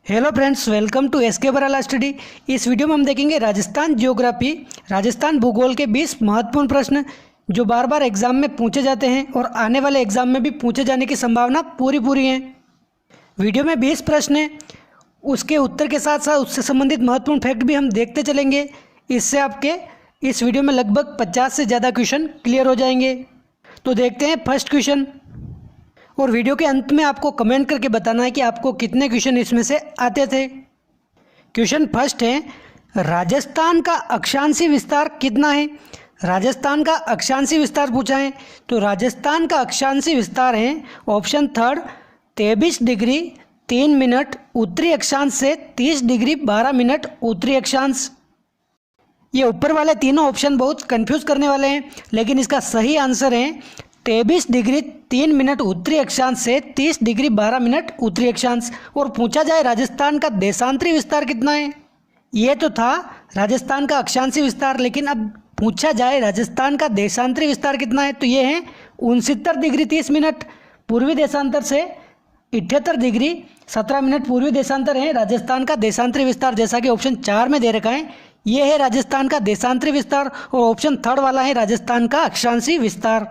Hello friends, welcome to S K Barala study. इस video में हम देखेंगे राजस्थान ज्योग्राफी, राजस्थान भूगोल के 20 महत्वपूर्ण प्रश्न जो बार बार एग्जाम में पूछे जाते हैं और आने वाले एग्जाम में भी पूछे जाने की संभावना पूरी है। वीडियो में 20 प्रश्न हैं, उसके उत्तर के साथ साथ उससे संबंधित महत्वपूर्ण फैक्ट भी हम देखते चलेंगे। इससे आपके इस वीडियो में लगभग 50 से ज़्यादा क्वेश्चन क्लियर हो जाएंगे। तो देखते हैं फर्स्ट क्वेश्चन, और वीडियो के अंत में आपको कमेंट करके बताना है कि आपको कितने क्वेश्चन इसमें से आते थे। क्वेश्चन फर्स्ट है, राजस्थान का अक्षांशीय विस्तार कितना है। राजस्थान का अक्षांशीय विस्तार पूछा है, तो राजस्थान का अक्षांशीय विस्तार है ऑप्शन थर्ड 23 डिग्री 3 मिनट उत्तरी अक्षांश से 30 डिग्री 12 मिनट उत्तरी अक्षांश। ये ऊपर वाले तीनों ऑप्शन बहुत कंफ्यूज करने वाले हैं, लेकिन इसका सही आंसर है 23 डिग्री 3 मिनट उत्तरी अक्षांश से 30 डिग्री 12 मिनट उत्तरी अक्षांश। और पूछा जाए राजस्थान का देशांतरी विस्तार कितना है। ये तो था राजस्थान का अक्षांशीय विस्तार, लेकिन अब पूछा जाए राजस्थान का देशांतरी विस्तार कितना है, तो ये है 69 डिग्री 30 मिनट पूर्वी देशांतर से 78 डिग्री 17 मिनट पूर्वी देशांतर है राजस्थान का देशांतरी विस्तार, जैसा कि ऑप्शन 4 में दे रखा है। ये है राजस्थान का देशांतरी विस्तार, और ऑप्शन थर्ड वाला है राजस्थान का अक्षांशीय विस्तार।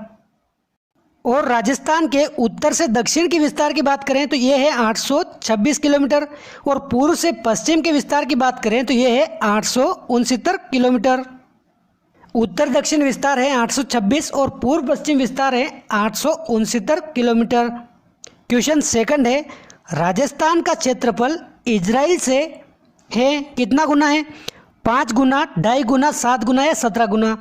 और राजस्थान के उत्तर से दक्षिण की विस्तार की बात करें तो ये है 826 किलोमीटर, और पूर्व से पश्चिम के विस्तार की बात करें तो ये है 869 किलोमीटर। उत्तर दक्षिण विस्तार है 826 और पूर्व पश्चिम विस्तार है 869 किलोमीटर। क्वेश्चन सेकंड है, राजस्थान का क्षेत्रफल इजराइल से है कितना गुना है। 5 गुना, 2.5 गुना, 7 गुना या 17 गुना।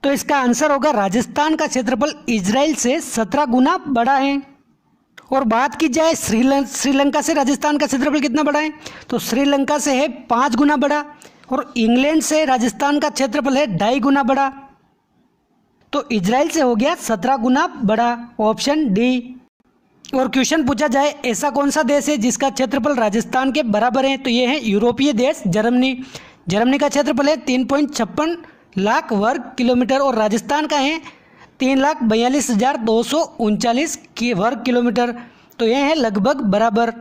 तो इसका आंसर होगा राजस्थान का क्षेत्रफल इजराइल से 17 गुना बड़ा है। और बात की जाए श्रीलंका से राजस्थान का क्षेत्रफल कितना बड़ा है, तो श्रीलंका से है 5 गुना बड़ा, और इंग्लैंड से राजस्थान का क्षेत्रफल है 2.5 गुना बड़ा। तो इजराइल से हो गया 17 गुना बड़ा, ऑप्शन डी। और क्वेश्चन पूछा जाए ऐसा कौन सा देश है जिसका क्षेत्रफल राजस्थान के बराबर है, तो ये है यूरोपीय देश जर्मनी। जर्मनी का क्षेत्रफल है 3.56 लाख वर्ग किलोमीटर, और राजस्थान का है 3,42,239 वर्ग किलोमीटर। तो यह है लगभग बराबर,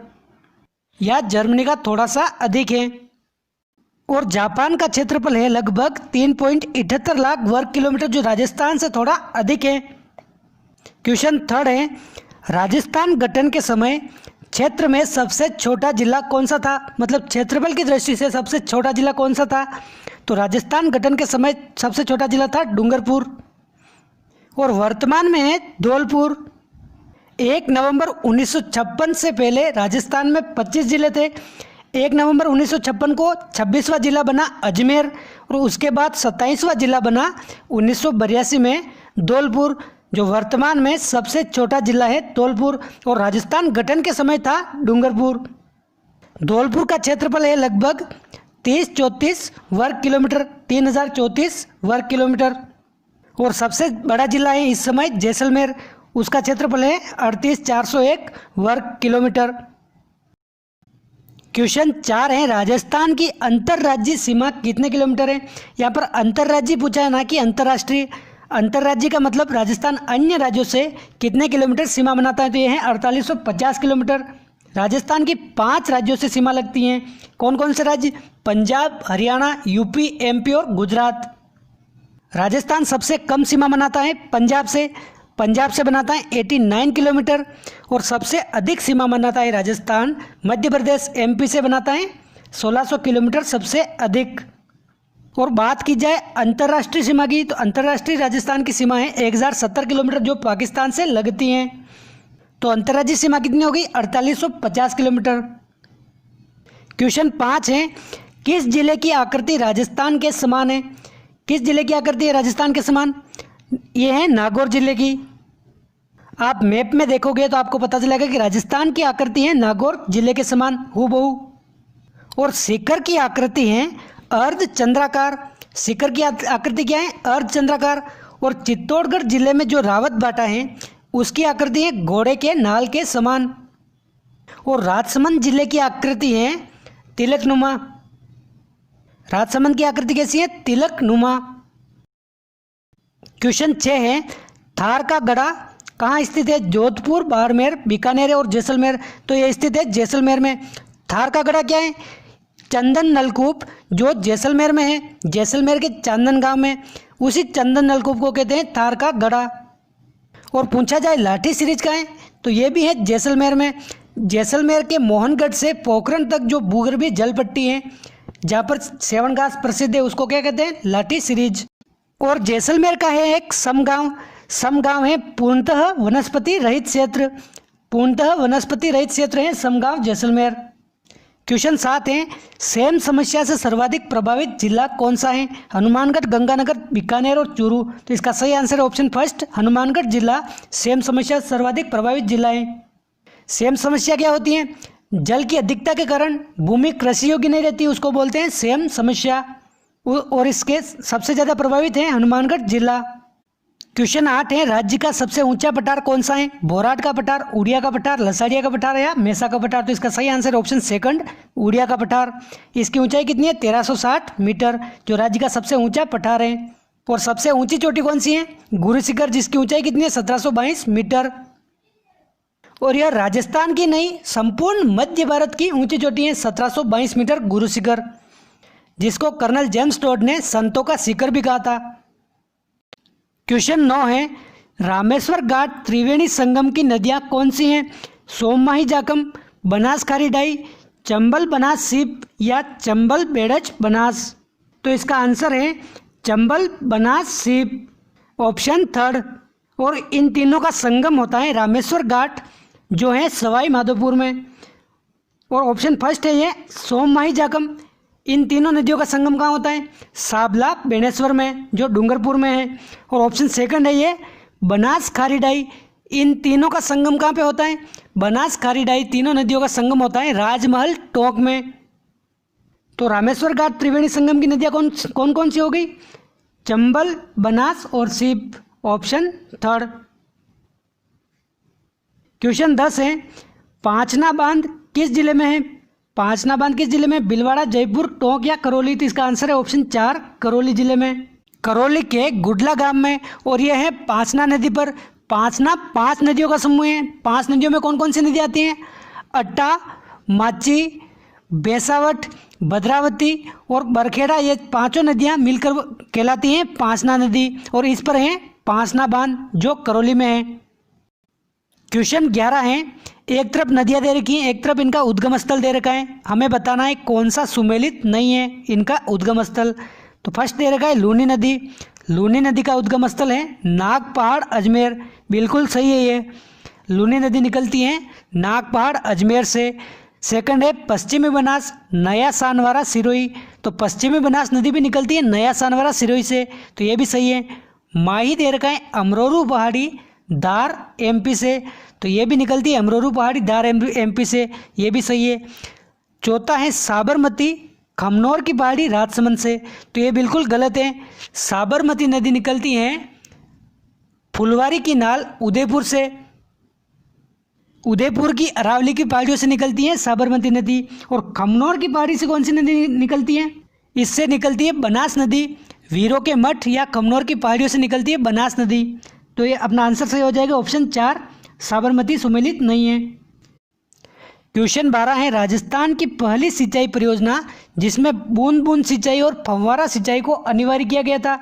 या जर्मनी का थोड़ा सा अधिक है। और जापान का क्षेत्रफल है लगभग 3.78 लाख वर्ग किलोमीटर, जो राजस्थान से थोड़ा अधिक है। क्वेश्चन थर्ड है, राजस्थान गठन के समय क्षेत्र में सबसे छोटा जिला कौन सा था, मतलब क्षेत्रफल की दृष्टि से सबसे छोटा जिला कौन सा था, तो राजस्थान गठन के समय सबसे छोटा जिला था डूंगरपुर, और वर्तमान में है धौलपुर। 1 नवंबर 1956 से पहले राजस्थान में 25 जिले थे। 1 नवंबर 1956 को 26वां जिला बना अजमेर, और उसके बाद 27वां जिला बना 1982 में धौलपुर, जो वर्तमान में सबसे छोटा जिला है धौलपुर। और राजस्थान गठन के समय था डूंगरपुर। धौलपुर का क्षेत्रफल है लगभग 3034 वर्ग किलोमीटर, 3034 वर्ग किलोमीटर। और सबसे बड़ा जिला है इस समय जैसलमेर, उसका क्षेत्रफल है 38401 वर्ग किलोमीटर। क्वेश्चन 4 है, राजस्थान की अंतर्राज्यीय सीमा कितने किलोमीटर है। यहाँ पर अंतर्राज्यीय पूछा है, ना कि अंतर्राष्ट्रीय। अंतर्राज्यीय का मतलब राजस्थान अन्य राज्यों से कितने किलोमीटर सीमा बनाता है, तो ये है 4850 किलोमीटर। राजस्थान की 5 राज्यों से सीमा लगती हैं। कौन कौन से राज्य, पंजाब, हरियाणा, यूपी, एमपी और गुजरात। राजस्थान सबसे कम सीमा बनाता है पंजाब से। पंजाब से बनाता है 89 किलोमीटर, और सबसे अधिक सीमा बनाता है राजस्थान मध्य प्रदेश एमपी से बनाता है 1600 किलोमीटर सबसे अधिक। और बात की जाए अंतर्राष्ट्रीय सीमा की, तो अंतर्राष्ट्रीय राजस्थान की सीमा है 1070 किलोमीटर, जो पाकिस्तान से लगती हैं। तो अंतर्राज्यीय सीमा कितनी होगी, 4850 किलोमीटर। क्वेश्चन 5 है, किस जिले की आकृति राजस्थान के समान है। किस जिले की आकृति है राजस्थान के समान, ये है नागौर जिले की। आप मैप में देखोगे तो आपको पता चलेगा कि राजस्थान की आकृति है नागौर जिले के समान हूबहू। और शिखर की आकृति है अर्ध चंद्राकार। शिखर की आकृति क्या है, अर्ध चंद्राकार। और चित्तौड़गढ़ जिले में जो रावत बाटा है उसकी आकृति है घोड़े के नाल के समान। और राजसमंद जिले की आकृति है तिलकनुमा। राजसमंद की आकृति कैसी है, तिलकनुमा। क्वेश्चन 6 है, थार का गढ़ा कहाँ स्थित है। जोधपुर, बाड़मेर, बीकानेर और जैसलमेर। तो ये स्थित है जैसलमेर में। थार का गढ़ा क्या है? चंदन नलकूप जो जैसलमेर में है, जैसलमेर के चांदन गांव में, उसी चंदन नलकूप को कहते हैं थार का गढ़ा। और पूछा जाए लाठी सीरीज का है, तो ये भी है जैसलमेर में। जैसलमेर के मोहनगढ़ से पोखरण तक जो भूगर्भीय जल पट्टी है, जहाँ पर सेवन घास प्रसिद्ध है, उसको क्या कहते हैं? लाठी सीरीज। और जैसलमेर का है एक समगांव। समगांव है पूर्णतः वनस्पति रहित क्षेत्र, पूर्णतः वनस्पति रहित क्षेत्र है समगांव जैसलमेर। क्वेश्चन 7 है, सेम समस्या से सर्वाधिक प्रभावित जिला कौन सा है? हनुमानगढ़, गंगानगर, बीकानेर और चूरू। तो इसका सही आंसर है ऑप्शन फर्स्ट, हनुमानगढ़ जिला सेम समस्या से सर्वाधिक प्रभावित जिला है। सेम समस्या क्या होती है? जल की अधिकता के कारण भूमि कृषि योग्य नहीं रहती, उसको बोलते हैं सेम समस्या। और इसके सबसे ज़्यादा प्रभावित है हनुमानगढ़ जिला। क्वेश्चन 8 है, राज्य का सबसे ऊंचा पठार कौन सा है? बोराट का पठार, उड़िया का पठार, लसाड़िया का पठार या मेसा का पठार। तो इसका सही आंसर ऑप्शन सेकंड, उड़िया का पठार। इसकी ऊंचाई कितनी है? 1360 मीटर, जो राज्य का सबसे ऊंचा पठार है। और सबसे ऊंची चोटी कौन सी है? गुरु शिखर, जिसकी ऊंचाई कितनी है? 1722 मीटर। और यह राजस्थान की नहीं, संपूर्ण मध्य भारत की ऊंची चोटी है 1722 मीटर गुरु शिखर, जिसको कर्नल जेम्स टॉड ने संतों का शिखर भी कहा था। क्वेश्चन 9 है, रामेश्वर घाट त्रिवेणी संगम की नदियां कौन सी हैं? सोममाही जाकम, बनास खारी डाई, चंबल बनास सीप या चंबल बेड़च बनास। तो इसका आंसर है चंबल बनास सीप, ऑप्शन थर्ड। और इन तीनों का संगम होता है रामेश्वर घाट जो है सवाई माधोपुर में। और ऑप्शन फर्स्ट है ये सोममाही जाकम। इन तीनों नदियों का संगम कहाँ होता है? साबला बेणेश्वर में, जो डूंगरपुर में है। और ऑप्शन सेकंड है ये बनास खारी डाई। इन तीनों का संगम कहाँ पे होता है? बनास खारी डाई तीनों नदियों का संगम होता है राजमहल टोंक में। तो रामेश्वर घाट त्रिवेणी संगम की नदियाँ कौन कौन सी हो गई? चंबल, बनास और सीप, ऑप्शन थर्ड। क्वेश्चन 10 है, पांचना बांध किस जिले में है? पांचना बांध किस जिले में? भीलवाड़ा, जयपुर, टोंक या करौली। तो इसका आंसर है ऑप्शन 4, करौली जिले में, करौली के गुडला गांव में। और यह है पांचना नदी पर। पांचना 5 नदियों का समूह है। 5 नदियों में कौन कौन सी नदी आती हैं? अट्टा, माची, बेसावट, भद्रावती और बरखेड़ा, ये पांचों नदियां मिलकर कहलाती हैं पांचना नदी। और इस पर है पांचना बांध जो करौली में है। क्वेश्चन 11 है, एक तरफ नदियां दे रखी हैं, एक तरफ इनका उद्गम स्थल दे रखा है। हमें बताना है कौन सा सुमेलित नहीं है इनका उद्गम स्थल। तो फर्स्ट दे रखा है लूनी नदी। लूनी नदी का उद्गम स्थल है नाग पहाड़ अजमेर, बिल्कुल सही है ये। लूनी नदी निकलती है नाग पहाड़ अजमेर से। सेकंड है पश्चिमी बनास, नया सानवारा सिरोही। तो पश्चिमी बनास नदी भी निकलती है नया सानवारा सिरोही से, तो ये भी सही है। माही दे रखा है अमरोरू पहाड़ी धार एमपी से, तो ये भी निकलती है अमरोरू पहाड़ी धार एमपी से, ये भी सही है। चौथा है साबरमती खमनौर की पहाड़ी राजसमंद से, तो ये बिल्कुल गलत है। साबरमती नदी निकलती है फुलवारी की नाल उदयपुर से, उदयपुर की अरावली की पहाड़ियों से निकलती है साबरमती नदी। और खमनौर की पहाड़ी से कौन सी नदी निकलती है? इससे निकलती है बनास नदी। वीरों के मठ या खमनौर की पहाड़ियों से निकलती है बनास नदी। तो ये अपना आंसर सही हो जाएगा ऑप्शन 4, साबरमती सुमेलित नहीं है। क्वेश्चन 12 है, राजस्थान की पहली सिंचाई परियोजना जिसमें बूंद बूंद सिंचाई और फव्वारा सिंचाई को अनिवार्य किया गया था,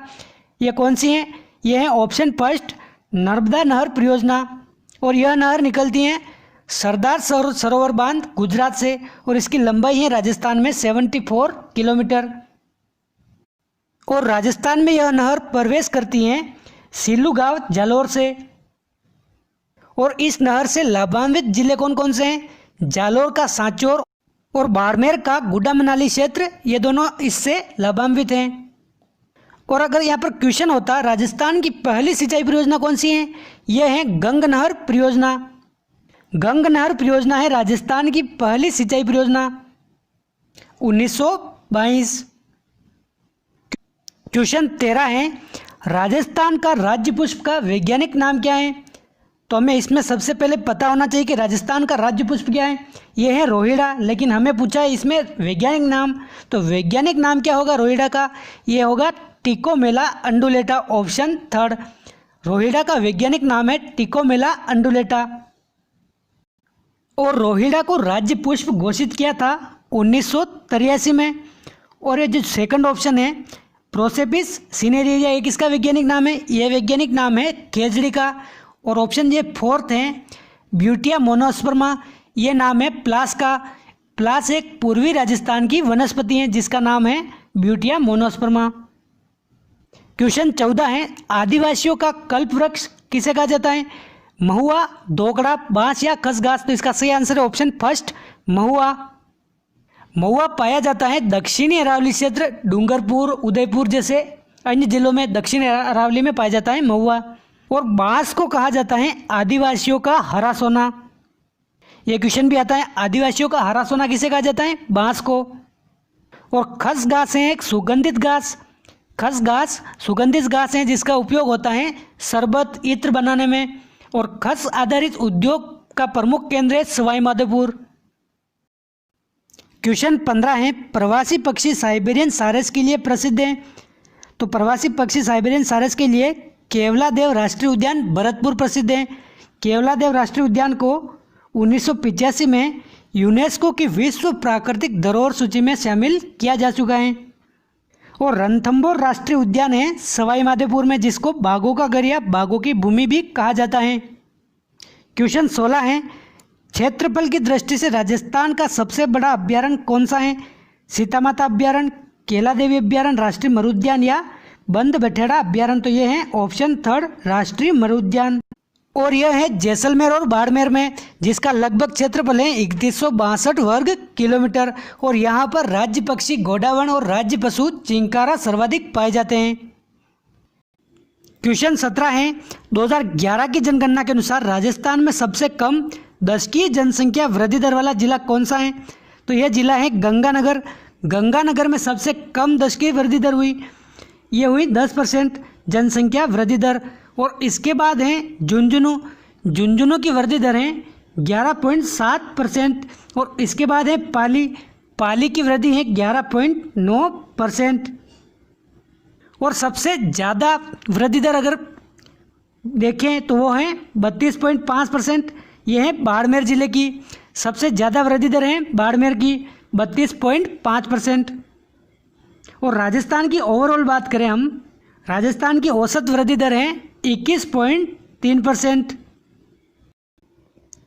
यह कौन सी है? यह है ऑप्शन फर्स्ट नर्मदा नहर परियोजना। और यह नहर निकलती है सरदार सरोवर बांध गुजरात से, और इसकी लंबाई है राजस्थान में 74 किलोमीटर। और राजस्थान में यह नहर प्रवेश करती है सिल्लू गांव जालोर से। और इस नहर से लाभान्वित जिले कौन कौन से हैं? जालोर का सांचौर और बाड़मेर का गुड्डा मनाली क्षेत्र, ये दोनों इससे लाभान्वित हैं। और अगर यहाँ पर क्वेश्चन होता राजस्थान की पहली सिंचाई परियोजना कौन सी है, यह है गंग नहर परियोजना। गंग नहर परियोजना है राजस्थान की पहली सिंचाई परियोजना 1922। क्वेश्चन 13 है, राजस्थान का राज्य पुष्प का वैज्ञानिक नाम क्या है? तो हमें इसमें सबसे पहले पता होना चाहिए कि राजस्थान का राज्य पुष्प क्या है। यह है रोहिड़ा, लेकिन हमें पूछा है इसमें वैज्ञानिक नाम, तो वैज्ञानिक नाम क्या होगा रोहिड़ा का? यह होगा टिकोमेला अंडुलेटा, ऑप्शन थर्ड। रोहिड़ा का वैज्ञानिक नाम है टिकोमेला अंडुलेटा। और रोहिड़ा को राज्य पुष्प घोषित किया था 1983 में। और ये जो सेकंड ऑप्शन है प्रोसेपिस सिनेरिया, ये किसका वैज्ञानिक नाम है? ये वैज्ञानिक नाम है खेजड़ी का। और ऑप्शन ये फोर्थ है ब्यूटिया मोनोस्पर्मा, ये नाम है प्लास का। प्लास एक पूर्वी राजस्थान की वनस्पति है जिसका नाम है ब्यूटिया मोनोस्पर्मा। क्वेश्चन 14 है आदिवासियों का कल्प वृक्ष किसे कहा जाता है? महुआ, दोकड़ा, बांस या खसगास? तो इसका सही आंसर है ऑप्शन फर्स्ट महुआ। महुआ पाया जाता है दक्षिणी अरावली क्षेत्र, डूंगरपुर, उदयपुर जैसे अन्य जिलों में दक्षिणी अरावली में पाया जाता है महुआ। और बांस को कहा जाता है आदिवासियों का हरा सोना। यह क्वेश्चन भी आता है, आदिवासियों का हरा सोना किसे कहा जाता है? बांस को। और खसगास है एक सुगंधित घास। खसगास सुगंधित घास है जिसका उपयोग होता है शरबत, इत्र बनाने में। और खस आधारित उद्योग का प्रमुख केंद्र है सवाई माधोपुर। क्वेश्चन 15 है प्रवासी पक्षी साइबेरियन सारस के लिए प्रसिद्ध है। तो प्रवासी पक्षी साइबेरियन सारस के लिए केवलादेव राष्ट्रीय उद्यान भरतपुर प्रसिद्ध है। केवलादेव राष्ट्रीय उद्यान को 1985 में यूनेस्को की विश्व प्राकृतिक धरोहर सूची में शामिल किया जा चुका है। और रणथंभौर राष्ट्रीय उद्यान है सवाई माधोपुर में जिसको बाघों का घर या बाघों की भूमि भी कहा जाता है। क्वेश्चन 16 है क्षेत्रफल की दृष्टि से राजस्थान का सबसे बड़ा अभ्यारण्य कौन सा है? सीतामाता अभ्यारण्य, केलादेवी अभ्यारण्य, राष्ट्रीय मरुद्यान या बंद बठेड़ा अभ्यारण्य? तो ये है ऑप्शन थर्ड राष्ट्रीय मरुद्यान। और यह है जैसलमेर और बाड़मेर में जिसका लगभग क्षेत्रफल है 3162 वर्ग किलोमीटर। और यहाँ पर राज्य पक्षी घोड़ावण और राज्य पशु चिंकारा सर्वाधिक पाए जाते हैं। क्वेश्चन 17 है 2011 की जनगणना के अनुसार राजस्थान में सबसे कम दशकीय जनसंख्या वृद्धि दर वाला जिला कौन सा है? तो यह जिला है गंगानगर। गंगानगर में सबसे कम दशकीय वृद्धि दर हुई, ये हुई 10% जनसंख्या वृद्धि दर। और इसके बाद है झुंझुनू। झुंझुनू की वृद्धि दर है 11.7%। और इसके बाद है पाली। पाली की वृद्धि है 11.9%। और सबसे ज़्यादा वृद्धि दर अगर देखें तो वो है 32.5%। ये है बाड़मेर जिले की। सबसे ज़्यादा वृद्धि दर है बाड़मेर की 32.5%। और राजस्थान की ओवरऑल बात करें हम, राजस्थान की औसत वृद्धि दर है 21.3%।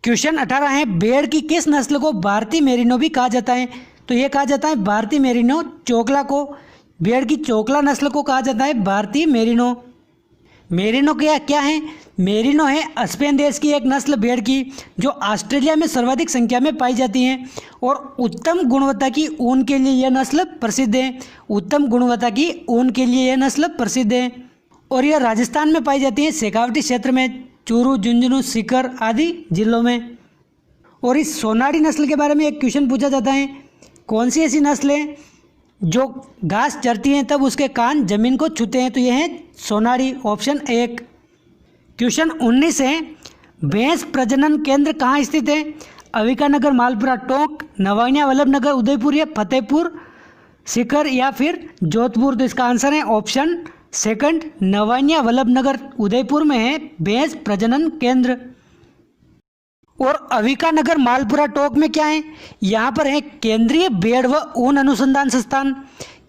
क्वेश्चन 18 है भेड़ की किस नस्ल को भारतीय मेरिनो भी कहा जाता है? तो ये कहा जाता है भारतीय मेरिनो चोकला को। भेड़ की चोकला नस्ल को कहा जाता है भारतीय मेरिनो। मेरिनो क्या है? मेरिनो है स्पेन देश की एक नस्ल भेड़ की जो ऑस्ट्रेलिया में सर्वाधिक संख्या में पाई जाती है। और उत्तम गुणवत्ता की ऊन के लिए यह नस्ल प्रसिद्ध है। उत्तम गुणवत्ता की ऊन के लिए यह नस्ल प्रसिद्ध है। और यह राजस्थान में पाई जाती है शेखावटी क्षेत्र में, चूरू, झुंझुनू, सीकर आदि जिलों में। और इस सोनाड़ी नस्ल के बारे में एक क्वेश्चन पूछा जाता है, कौन सी ऐसी नस्ल है जो घास चरती हैं तब उसके कान जमीन को छूते हैं? तो यह है सोनाड़ी, ऑप्शन 1। क्वेश्चन 19 है भैंस प्रजनन केंद्र कहाँ स्थित है? अविकानगर, मालपुरा, टोंक, नवानिया, वल्लभनगर, उदयपुर या फतेहपुर सीकर या फिर जोधपुर? तो इसका आंसर है ऑप्शन सेकंड नवानिया, वल्लभनगर, उदयपुर में है भैंस प्रजनन केंद्र। और अविकानगर, मालपुरा, टोंक में क्या है? यहाँ पर है केंद्रीय भेड़ व ऊन अनुसंधान संस्थान।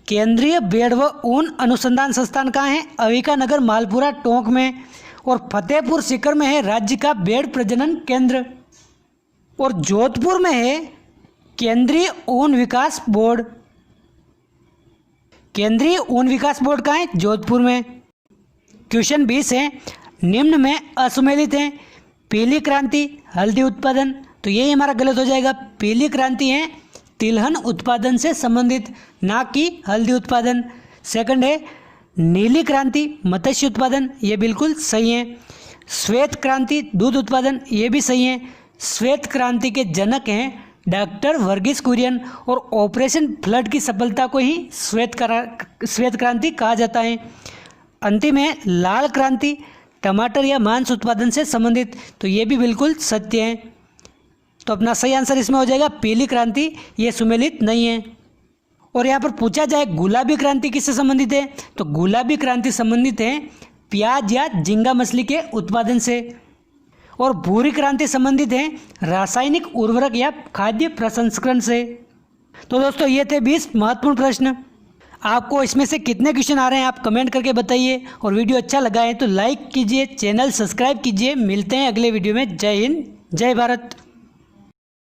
केंद्रीय भेड़ व ऊन अनुसंधान संस्थान कहाँ है? अविकानगर, मालपुरा, टोंक में। और फतेहपुर सीकर में है राज्य का भेड़ प्रजनन केंद्र। और जोधपुर में है केंद्रीय ऊन विकास बोर्ड। केंद्रीय ऊन विकास बोर्ड कहाँ है? जोधपुर में। क्वेश्चन 20 है निम्न में असुमेलित है पीली क्रांति, हल्दी उत्पादन? तो ये हमारा गलत हो जाएगा। पीली क्रांति है तिलहन उत्पादन से संबंधित, ना कि हल्दी उत्पादन। सेकंड है नीली क्रांति, मत्स्य उत्पादन, ये बिल्कुल सही है। श्वेत क्रांति, दूध उत्पादन, ये भी सही है। श्वेत क्रांति के जनक हैं डॉक्टर वर्गीस कुरियन। और ऑपरेशन फ्लड की सफलता को ही श्वेत क्रांति कहा जाता है। अंतिम है लाल क्रांति, टमाटर या मांस उत्पादन से संबंधित। तो ये भी बिल्कुल सत्य है। तो अपना सही आंसर इसमें हो जाएगा पीली क्रांति, ये सुमेलित नहीं है। और यहाँ पर पूछा जाए गुलाबी क्रांति किससे संबंधित है? तो गुलाबी क्रांति संबंधित है प्याज या झींगा मछली के उत्पादन से। और भूरी क्रांति संबंधित है रासायनिक उर्वरक या खाद्य प्रसंस्करण से। तो दोस्तों ये थे 20 महत्वपूर्ण प्रश्न। आपको इसमें से कितने क्वेश्चन आ रहे हैं आप कमेंट करके बताइए, और वीडियो अच्छा लगा है तो लाइक कीजिए, चैनल सब्सक्राइब कीजिए। मिलते हैं अगले वीडियो में। जय हिंद, जय भारत।